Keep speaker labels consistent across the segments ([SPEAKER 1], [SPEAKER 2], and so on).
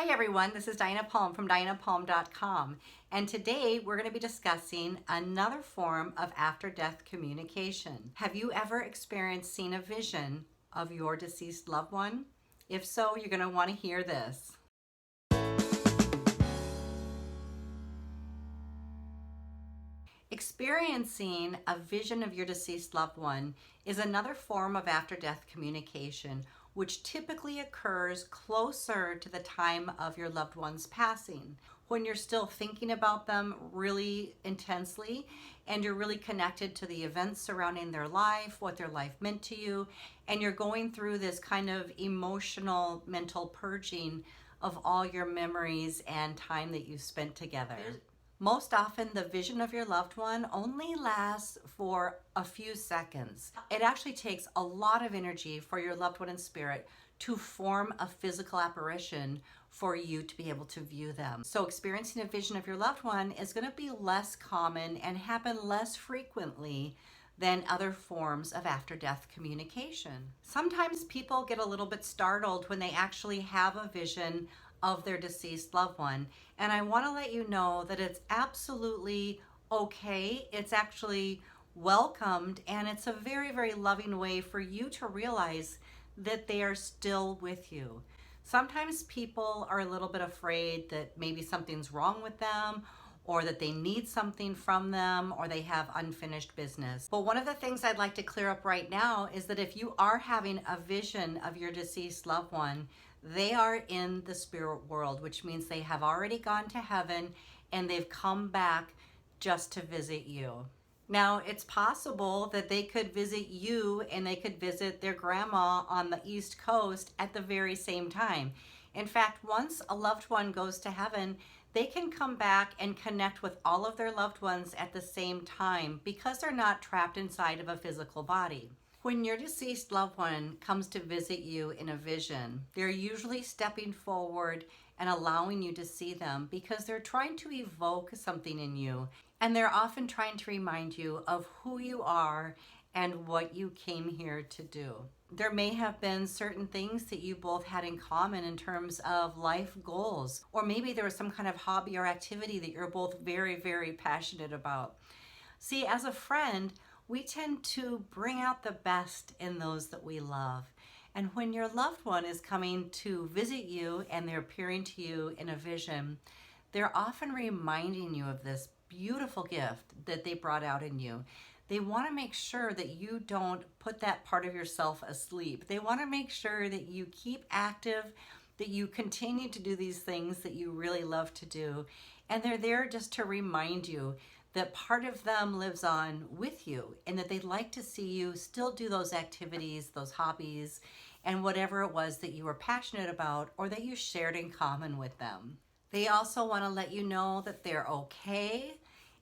[SPEAKER 1] Hi everyone, this is Diana Palm from dianapalm.com, and today we're going to be discussing another form of after-death communication. Have you ever experienced seeing a vision of your deceased loved one? If so, you're going to want to hear this. Experiencing a vision of your deceased loved one is another form of after-death communication, which typically occurs closer to the time of your loved one's passing, when you're still thinking about them really intensely and you're really connected to the events surrounding their life, what their life meant to you, and you're going through this kind of emotional mental purging of all your memories and time that you spent together. Most often, the vision of your loved one only lasts for a few seconds. It actually takes a lot of energy for your loved one in spirit to form a physical apparition for you to be able to view them. So experiencing a vision of your loved one is going to be less common and happen less frequently than other forms of after-death communication. Sometimes people get a little bit startled when they actually have a vision of their deceased loved one. And I want to let you know that it's absolutely okay. It's actually welcomed, and it's a very, very loving way for you to realize that they are still with you. Sometimes people are a little bit afraid that maybe something's wrong with them, or that they need something from them, or they have unfinished business. But one of the things I'd like to clear up right now is that if you are having a vision of your deceased loved one, they are in the spirit world, which means they have already gone to heaven and they've come back just to visit you. Now, it's possible that they could visit you and they could visit their grandma on the East Coast at the very same time. In fact, once a loved one goes to heaven, they can come back and connect with all of their loved ones at the same time because they're not trapped inside of a physical body. When your deceased loved one comes to visit you in a vision, they're usually stepping forward and allowing you to see them because they're trying to evoke something in you, and they're often trying to remind you of who you are and what you came here to do. There may have been certain things that you both had in common in terms of life goals, or maybe there was some kind of hobby or activity that you're both very, very passionate about. See, as a friend, we tend to bring out the best in those that we love. And when your loved one is coming to visit you and they're appearing to you in a vision, they're often reminding you of this beautiful gift that they brought out in you. They want to make sure that you don't put that part of yourself asleep. They want to make sure that you keep active, that you continue to do these things that you really love to do. And they're there just to remind you that part of them lives on with you and that they'd like to see you still do those activities, those hobbies, and whatever it was that you were passionate about or that you shared in common with them. They also want to let you know that they're okay,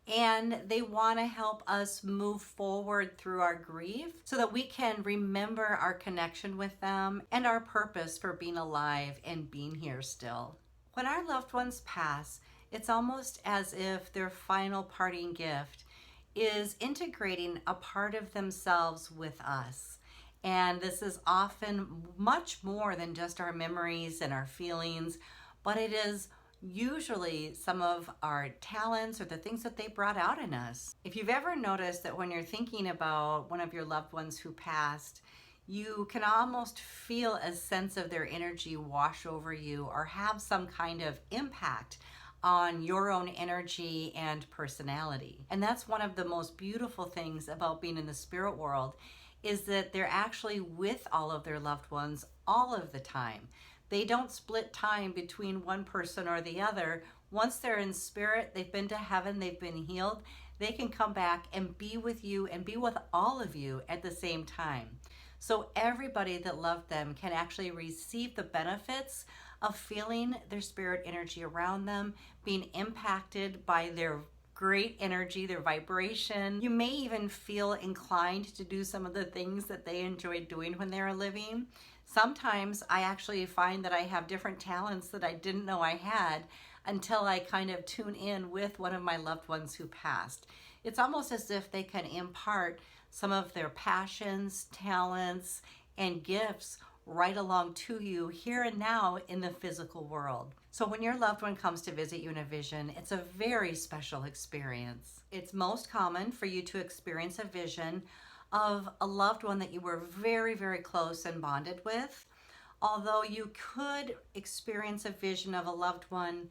[SPEAKER 1] and they want to help us move forward through our grief so that we can remember our connection with them and our purpose for being alive and being here still. When our loved ones pass, it's almost as if their final parting gift is integrating a part of themselves with us. And this is often much more than just our memories and our feelings, but it is usually some of our talents or the things that they brought out in us. If you've ever noticed that when you're thinking about one of your loved ones who passed, you can almost feel a sense of their energy wash over you or have some kind of impact on your own energy and personality. And that's one of the most beautiful things about being in the spirit world, is that they're actually with all of their loved ones all of the time. They don't split time between one person or the other. Once they're in spirit, they've been to heaven, they've been healed, they can come back and be with you and be with all of you at the same time. So everybody that loved them can actually receive the benefits of feeling their spirit energy around them, being impacted by their great energy, their vibration. You may even feel inclined to do some of the things that they enjoyed doing when they were living. Sometimes I actually find that I have different talents that I didn't know I had until I kind of tune in with one of my loved ones who passed. It's almost as if they can impart some of their passions, talents, and gifts right along to you here and now in the physical world. So when your loved one comes to visit you in a vision, it's a very special experience. It's most common for you to experience a vision of a loved one that you were very, very close and bonded with. Although you could experience a vision of a loved one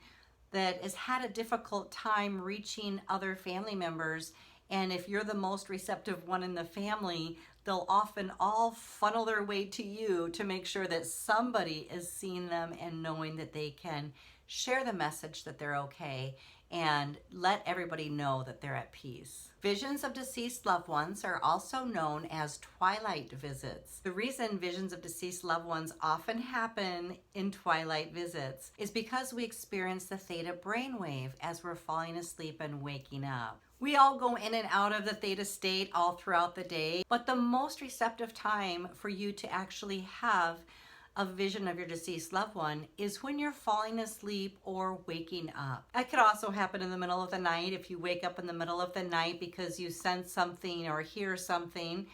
[SPEAKER 1] that has had a difficult time reaching other family members, and if you're the most receptive one in the family, they'll often all funnel their way to you to make sure that somebody is seeing them and knowing that they can share the message that they're okay and let everybody know that they're at peace. Visions of deceased loved ones are also known as twilight visits. The reason visions of deceased loved ones often happen in twilight visits is because we experience the theta brainwave as we're falling asleep and waking up. We all go in and out of the theta state all throughout the day, but the most receptive time for you to actually have a vision of your deceased loved one is when you're falling asleep or waking up. That could also happen in the middle of the night if you wake up in the middle of the night because you sense something or hear something.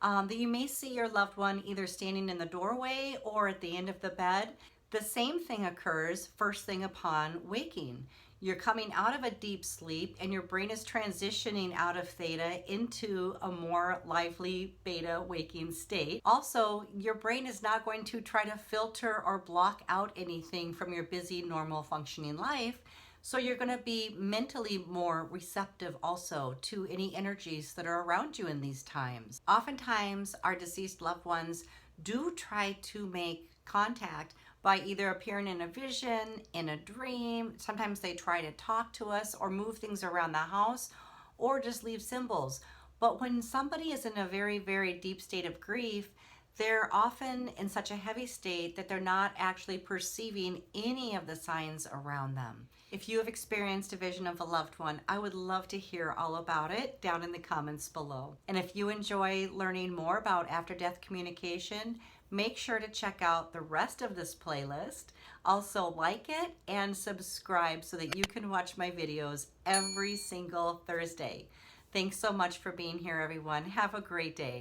[SPEAKER 1] That you may see your loved one either standing in the doorway or at the end of the bed. The same thing occurs first thing upon waking. You're coming out of a deep sleep and your brain is transitioning out of theta into a more lively beta waking state. Also, your brain is not going to try to filter or block out anything from your busy, normal functioning life. So you're going to be mentally more receptive also to any energies that are around you in these times. Oftentimes, our deceased loved ones do try to make contact by either appearing in a vision, in a dream. Sometimes they try to talk to us or move things around the house or just leave symbols. But when somebody is in a very, very deep state of grief, they're often in such a heavy state that they're not actually perceiving any of the signs around them. If you have experienced a vision of a loved one, I would love to hear all about it down in the comments below. And if you enjoy learning more about after-death communication, make sure to check out the rest of this playlist. Also like it and subscribe so that you can watch my videos every single Thursday. Thanks so much for being here, everyone. Have a great day.